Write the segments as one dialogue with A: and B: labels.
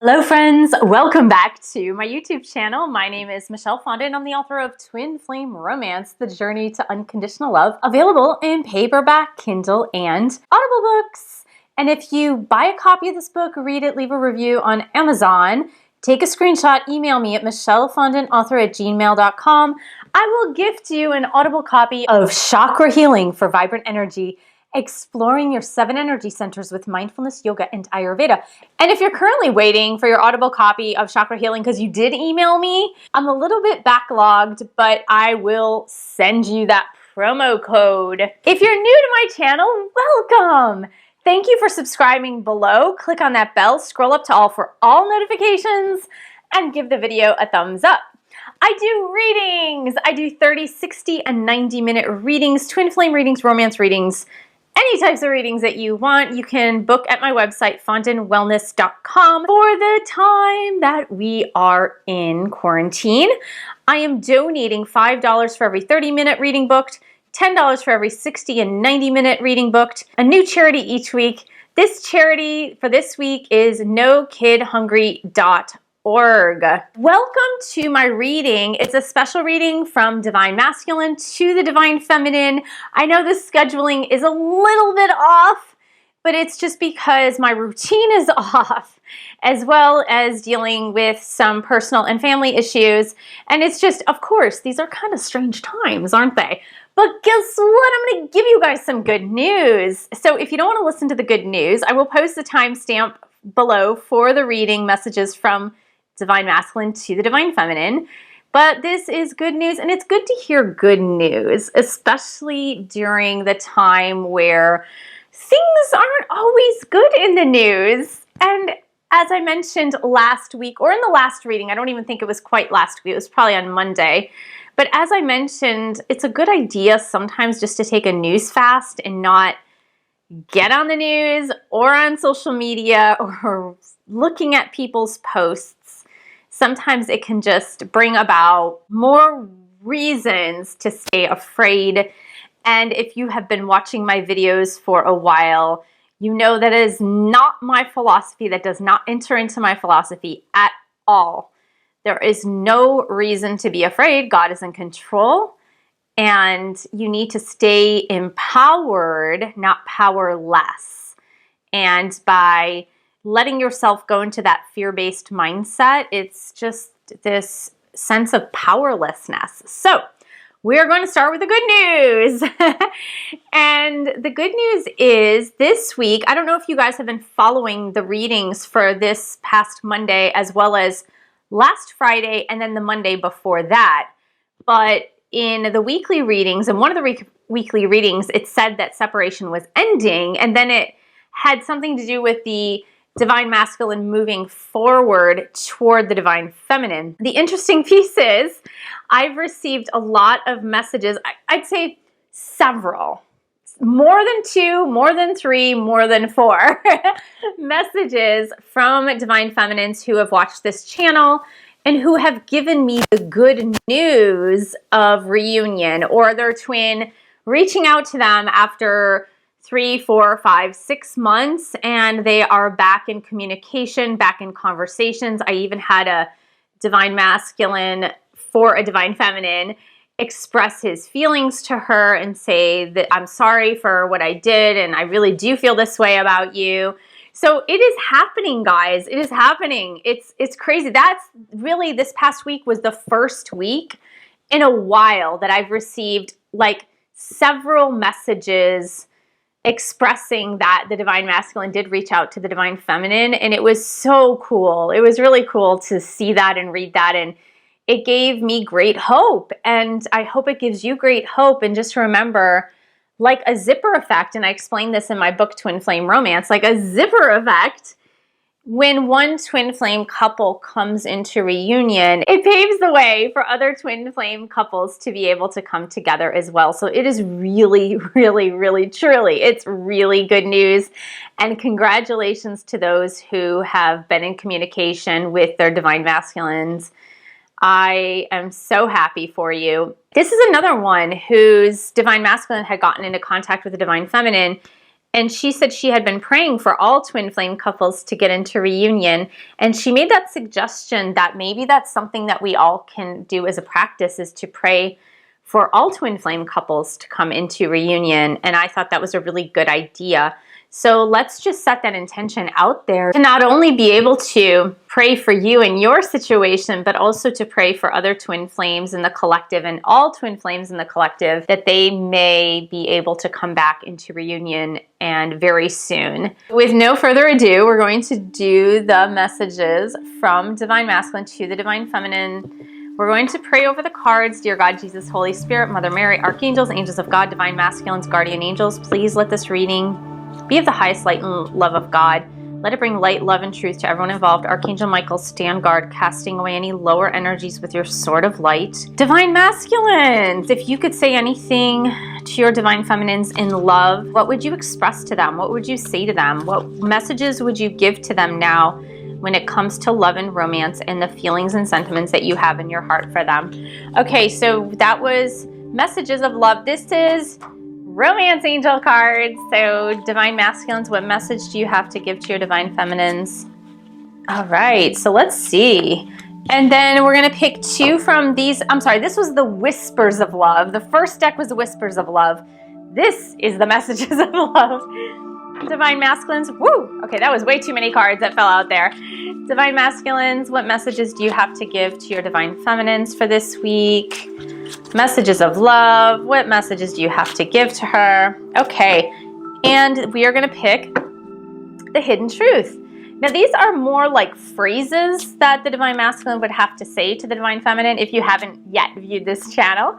A: Hello friends, welcome back to my YouTube channel. My name is Michelle Fonda and I'm the author of Twin Flame Romance, The Journey to Unconditional Love, available in paperback, Kindle, and Audible books. And if you buy a copy of this book, read it, leave a review on Amazon, take a screenshot, email me at michellefondanauthor@gmail.com. I will gift you an Audible copy of Chakra Healing for Vibrant Energy, Exploring Your 7 Energy Centers with Mindfulness, Yoga, and Ayurveda. And if you're currently waiting for your Audible copy of Chakra Healing because you did email me, I'm a little bit backlogged, but I will send you that promo code. If you're new to my channel, welcome! Thank you for subscribing below. Click on that bell, scroll up to all for all notifications, and give the video a thumbs up. I do readings. I do 30, 60, and 90-minute readings, twin flame readings, romance readings, any types of readings that you want. You can book at my website, fondanwellness.com. For the time that we are in quarantine, I am donating $5 for every 30-minute reading booked, $10 for every 60 and 90-minute reading booked, a new charity each week. This charity for this week is NoKidHungry.org. Welcome to my reading. It's a special reading from Divine Masculine to the Divine Feminine. I know the scheduling is a little bit off, but it's just because my routine is off, as well as dealing with some personal and family issues. And it's just, of course, these are kind of strange times, aren't they? But guess what? I'm going to give you guys some good news. So if you don't want to listen to the good news, I will post the timestamp below for the reading messages from Divine Masculine to the Divine Feminine. But this is good news, and it's good to hear good news, especially during the time where things aren't always good in the news. And as I mentioned last week, or in the last reading, I don't even think it was quite last week, it was probably on Monday. But as I mentioned, it's a good idea sometimes just to take a news fast and not get on the news or on social media or looking at people's posts. Sometimes it can just bring about more reasons to stay afraid. And if you have been watching my videos for a while, you know that is not my philosophy. That does not enter into my philosophy at all. There is no reason to be afraid. God is in control. And you need to stay empowered, not powerless. And by letting yourself go into that fear-based mindset, it's just this sense of powerlessness. So we're going to start with the good news. And the good news is this week, I don't know if you guys have been following the readings for this past Monday as well as last Friday and then the Monday before that. But in the weekly readings, and one of the weekly readings, it said that separation was ending, and then it had something to do with the Divine Masculine moving forward toward the Divine Feminine. The interesting piece is I've received a lot of messages, I'd say several, more than 2, more than 3, more than 4 messages from Divine Feminines who have watched this channel and who have given me the good news of reunion, or their twin reaching out to them after 3, 4, 5, 6 months, and they are back in communication, back in conversations. I even had a Divine Masculine for a Divine Feminine express his feelings to her and say that I'm sorry for what I did, and I really do feel this way about you. So it is happening, guys. It is happening. It's crazy. That's really, this past week was the first week in a while that I've received like several messages expressing that the Divine Masculine did reach out to the Divine Feminine, and it was so cool. It was really cool to see that and read that, and it gave me great hope, and I hope it gives you great hope. And just remember, like a zipper effect, and I explained this in my book, Twin Flame Romance, like a zipper effect, when one twin flame couple comes into reunion, it paves the way for other twin flame couples to be able to come together as well. So it is really, really, really, truly, it's really good news. And congratulations to those who have been in communication with their Divine Masculines. I am so happy for you. This is another one whose Divine Masculine had gotten into contact with the Divine Feminine, And she said she had been praying for all twin flame couples to get into reunion. And she made that suggestion that maybe that's something that we all can do as a practice, is to pray for all twin flame couples to come into reunion. And I thought that was a really good idea. So let's just set that intention out there to not only be able to pray for you and your situation, but also to pray for other twin flames in the collective and all twin flames in the collective, that they may be able to come back into reunion, and very soon. With no further ado, we're going to do the messages from Divine Masculine to the Divine Feminine. We're going to pray over the cards. Dear God, Jesus, Holy Spirit, Mother Mary, Archangels, Angels of God, Divine Masculines, Guardian Angels, please let this reading be of the highest light and love of God. Let it bring light, love, and truth to everyone involved. Archangel Michael, stand guard, casting away any lower energies with your sword of light. Divine Masculines, if you could say anything to your Divine Feminines in love, what would you express to them? What would you say to them? What messages would you give to them now when it comes to love and romance and the feelings and sentiments that you have in your heart for them? Okay, so that was messages of love. This is romance angel cards. So Divine Masculines, what message do you have to give to your Divine Feminines? All right, so let's see. And then we're going to pick two from these. I'm sorry, this was the Whispers of Love. The first deck was the Whispers of Love. This is the Messages of Love. Divine Masculines, woo! Okay, that was way too many cards that fell out there. Divine Masculines, what messages do you have to give to your Divine Feminines for this week? Messages of love, what messages do you have to give to her? Okay, and we are going to pick the Hidden Truth. Now, these are more like phrases that the Divine Masculine would have to say to the Divine Feminine if you haven't yet viewed this channel.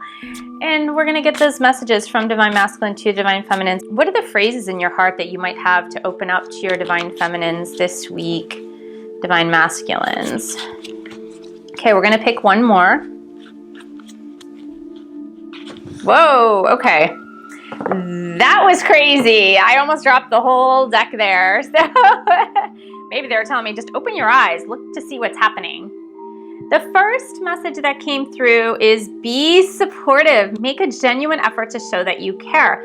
A: And we're going to get those messages from Divine Masculine to Divine Feminines. What are the phrases in your heart that you might have to open up to your Divine Feminines this week, Divine Masculines? Okay, we're going to pick one more. Whoa, okay. That was crazy. I almost dropped the whole deck there. So maybe they were telling me, just open your eyes, look to see what's happening. The first message that came through is be supportive. Make a genuine effort to show that you care.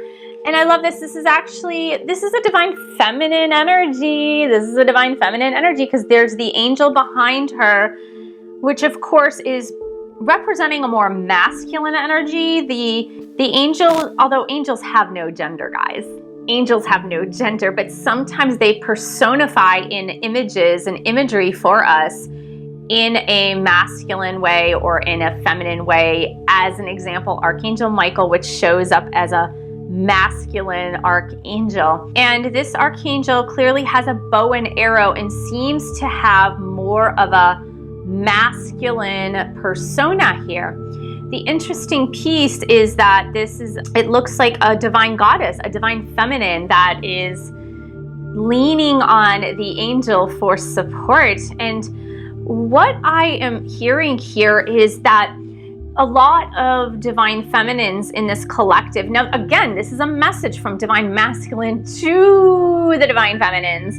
A: And I love this. This is a Divine Feminine energy. This is a Divine Feminine energy because there's the angel behind her, which of course is representing a more masculine energy. The angel, although angels have no gender, guys. Angels have no gender, but sometimes they personify in images and imagery for us in a masculine way or in a feminine way. As an example, Archangel Michael, which shows up as a masculine archangel. And this archangel clearly has a bow and arrow and seems to have more of a masculine persona here. The interesting piece is that it looks like a divine goddess, a divine feminine that is leaning on the angel for support. And what I am hearing here is that a lot of divine feminines in this collective, now again, this is a message from Divine Masculine to the Divine Feminines.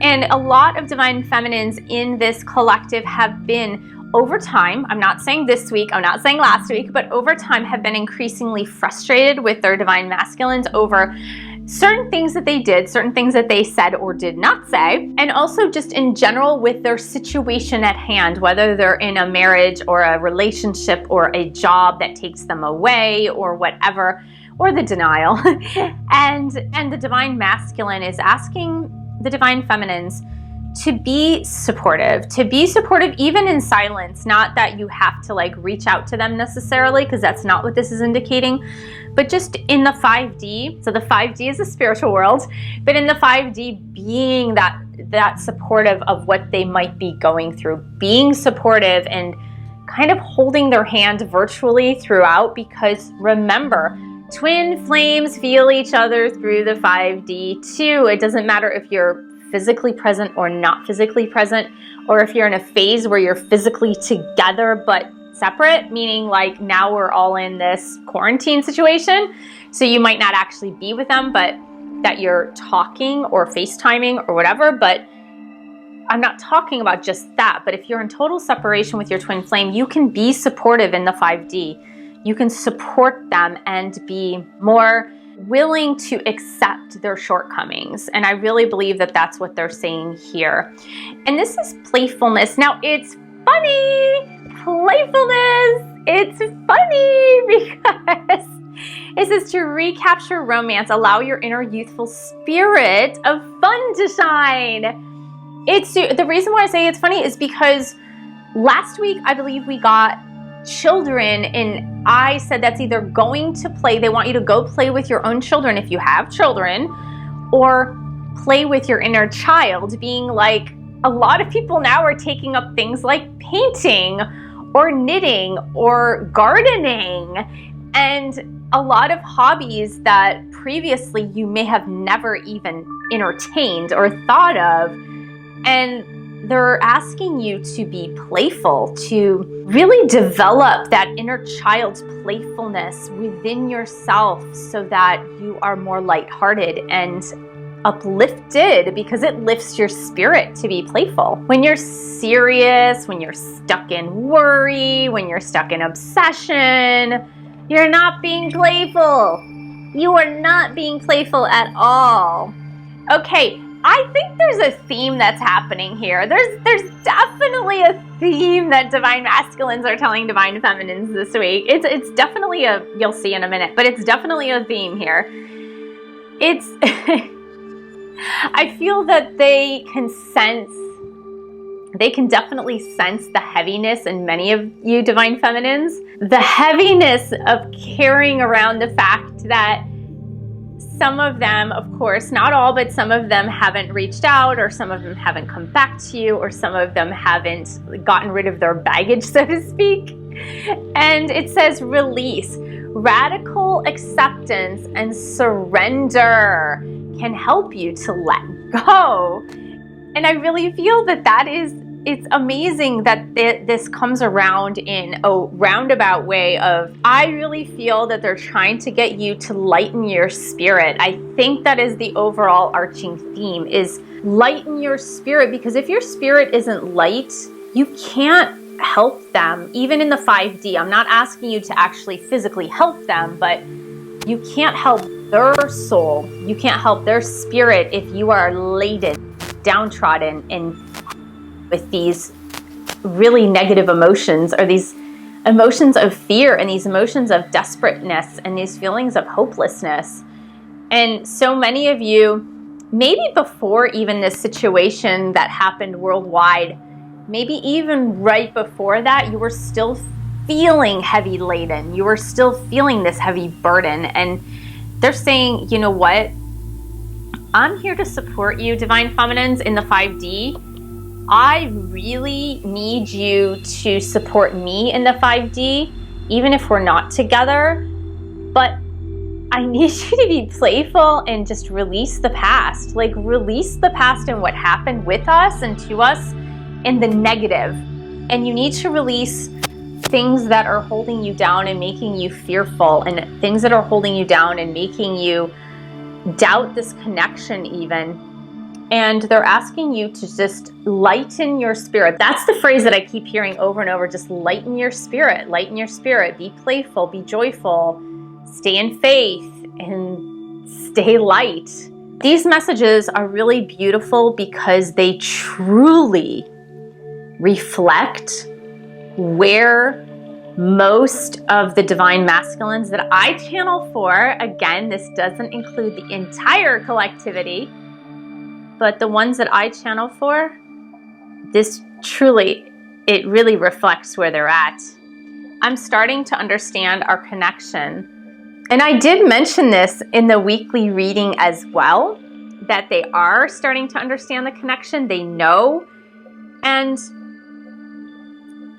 A: And a lot of Divine Feminines in this collective have been, over time, I'm not saying this week, I'm not saying last week, but over time have been increasingly frustrated with their Divine Masculines over certain things that they did, certain things that they said or did not say, and also just in general with their situation at hand, whether they're in a marriage or a relationship or a job that takes them away or whatever, or the denial. and the Divine Masculine is asking the Divine Feminines to be supportive even in silence. Not that you have to like reach out to them necessarily, because that's not what this is indicating, but just in the 5D. So the 5D is a spiritual world, but in the 5D, being that supportive of what they might be going through, being supportive and kind of holding their hand virtually throughout, because remember, twin flames feel each other through the 5D too. It doesn't matter if you're physically present or not physically present, or if you're in a phase where you're physically together but separate, meaning like now we're all in this quarantine situation, so you might not actually be with them, but that you're talking or FaceTiming or whatever. But I'm not talking about just that, but if you're in total separation with your twin flame, you can be supportive in the 5D. You can support them and be more willing to accept their shortcomings. And I really believe that that's what they're saying here. And this is playfulness. Now, it's funny, playfulness. It's funny because it says to recapture romance, allow your inner youthful spirit of fun to shine. It's the reason why I say it's funny is because last week, I believe we got children, and I said that's either going to play, they want you to go play with your own children if you have children, or play with your inner child, being like, a lot of people now are taking up things like painting or knitting or gardening, and a lot of hobbies that previously you may have never even entertained or thought of. And they're asking you to be playful, to really develop that inner child's playfulness within yourself so that you are more lighthearted and uplifted, because it lifts your spirit to be playful. When you're serious, when you're stuck in worry, when you're stuck in obsession, you're not being playful. You are not being playful at all. Okay. I think there's a theme that's happening here. There's definitely a theme that divine masculines are telling divine feminines this week. It's definitely you'll see in a minute, but it's definitely a theme here. It's I feel that they can definitely sense the heaviness in many of you divine feminines. The heaviness of carrying around the fact that some of them, of course, not all, but some of them haven't reached out, or some of them haven't come back to you, or some of them haven't gotten rid of their baggage, so to speak. And it says release. Radical acceptance and surrender can help you to let go. And I really feel that it's amazing that this comes around in a roundabout way of, I really feel that they're trying to get you to lighten your spirit. I think that is the overall arching theme, is lighten your spirit, because if your spirit isn't light, you can't help them. Even in the 5D, I'm not asking you to actually physically help them, but you can't help their soul. You can't help their spirit if you are laden, downtrodden, and with these really negative emotions, or these emotions of fear, and these emotions of desperateness, and these feelings of hopelessness. And so many of you, maybe before even this situation that happened worldwide, maybe even right before that, you were still feeling heavy laden. You were still feeling this heavy burden. And they're saying, you know what? I'm here to support you, divine feminines, in the 5D. I really need you to support me in the 5D, even if we're not together. But I need you to be playful and just release the past. Like, release the past and what happened with us and to us in the negative. And you need to release things that are holding you down and making you fearful, and things that are holding you down and making you doubt this connection even. And they're asking you to just lighten your spirit. That's the phrase that I keep hearing over and over. Just lighten your spirit, lighten your spirit. Be playful, be joyful, stay in faith, and stay light. These messages are really beautiful because they truly reflect where most of the divine masculines that I channel for, again, this doesn't include the entire collectivity, but the ones that I channel for, this truly, it really reflects where they're at. I'm starting to understand our connection. And I did mention this in the weekly reading as well, that they are starting to understand the connection. They know, and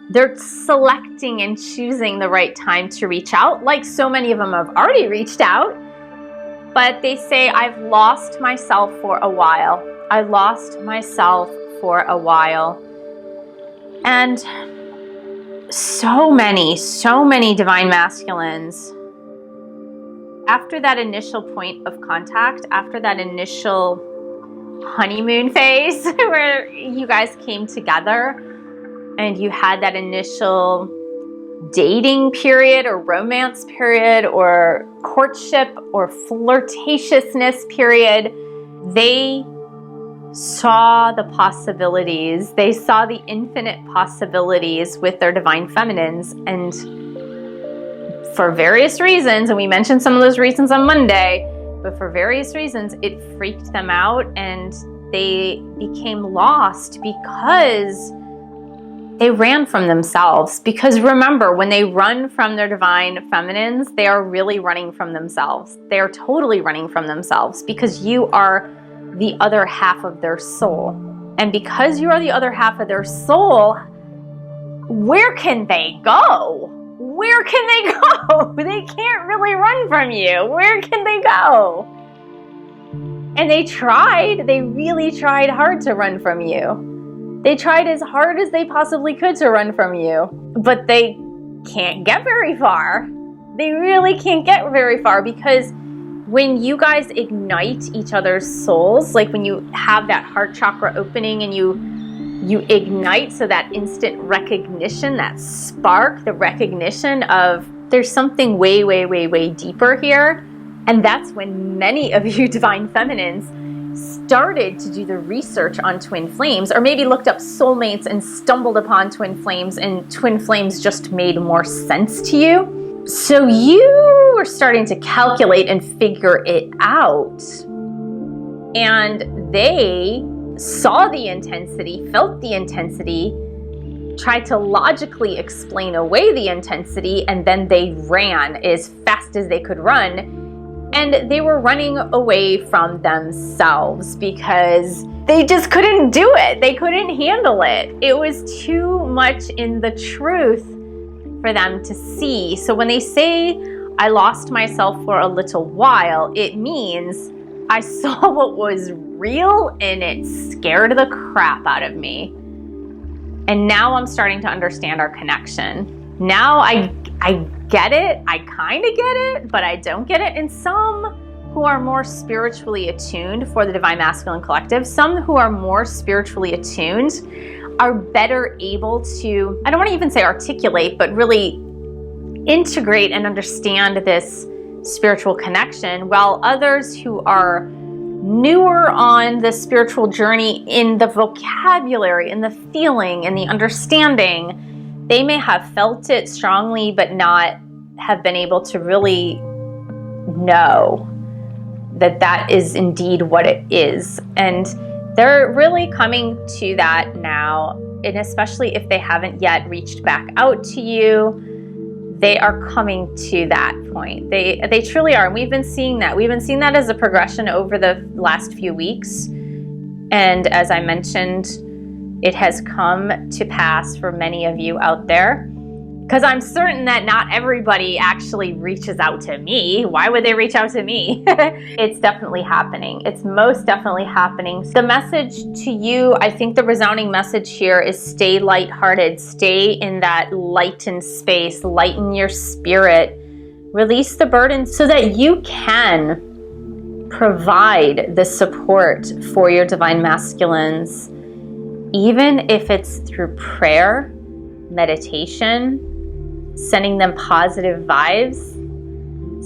A: they're selecting and choosing the right time to reach out, like so many of them have already reached out. But they say, I've lost myself for a while. I lost myself for a while. And so many divine masculines, after that initial point of contact, after that initial honeymoon phase where you guys came together and you had that initial dating period or romance period or courtship or flirtatiousness period, they saw the possibilities. They saw the infinite possibilities with their divine feminines, and for various reasons, and we mentioned some of those reasons on Monday, but for various reasons, it freaked them out and they became lost because they ran from themselves. Because remember, when they run from their divine feminines, they are really running from themselves. They are totally running from themselves because you are the other half of their soul. And because you are the other half of their soul, where can they go? Where can they go? They can't really run from you. Where can they go? And they really tried hard to run from you. They tried as hard as they possibly could to run from you, but they can't get very far. They really can't get very far, because when you guys ignite each other's souls, like when you have that heart chakra opening and you ignite, so that instant recognition, that spark, the recognition of there's something way, way, way, way deeper here. And that's when many of you divine feminines started to do the research on twin flames, or maybe looked up soulmates and stumbled upon twin flames, and twin flames just made more sense to you. So you were starting to calculate and figure it out. And they saw the intensity, felt the intensity, tried to logically explain away the intensity, and then they ran as fast as they could run. And they were running away from themselves because they just couldn't do it. They couldn't handle it. It was too much in the truth for them to see. So when they say, I lost myself for a little while, it means I saw what was real and it scared the crap out of me. And now I'm starting to understand our connection. Now I get it. I kind of get it, but I don't get it. And some who are more spiritually attuned for the Divine Masculine Collective, some who are more spiritually attuned are better able to, I don't want to even say articulate, but really integrate and understand this spiritual connection, while others who are newer on the spiritual journey in the vocabulary, in the feeling, in the understanding, they may have felt it strongly, but not have been able to really know that that is indeed what it is. And they're really coming to that now. And especially if they haven't yet reached back out to you, they are coming to that point. They truly are. And we've been seeing that. We've been seeing that as a progression over the last few weeks. And as I mentioned, it has come to pass for many of you out there, because I'm certain that not everybody actually reaches out to me. Why would they reach out to me? It's definitely happening. It's most definitely happening. The message to you, I think the resounding message here is stay lighthearted. Stay in that lightened space. Lighten your spirit. Release the burden so that you can provide the support for your divine masculines, even if it's through prayer, meditation, sending them positive vibes,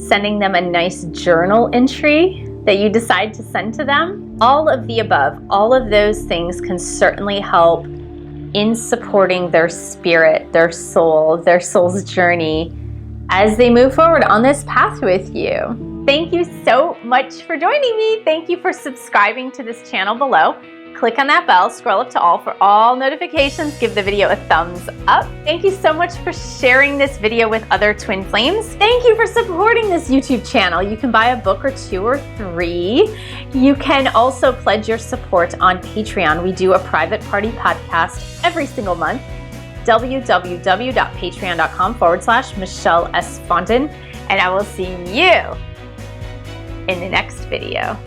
A: sending them a nice journal entry that you decide to send to them. All of the above, all of those things can certainly help in supporting their spirit, their soul's journey as they move forward on this path with you. Thank you so much for joining me. Thank you for subscribing to this channel below. Click on that bell, scroll up to all for all notifications, give the video a thumbs up. Thank you so much for sharing this video with other twin flames. Thank you for supporting this YouTube channel. You can buy a book or 2 or 3. You can also pledge your support on Patreon. We do a private party podcast every single month. www.patreon.com/Michelle S. Fonten. And I will see you in the next video.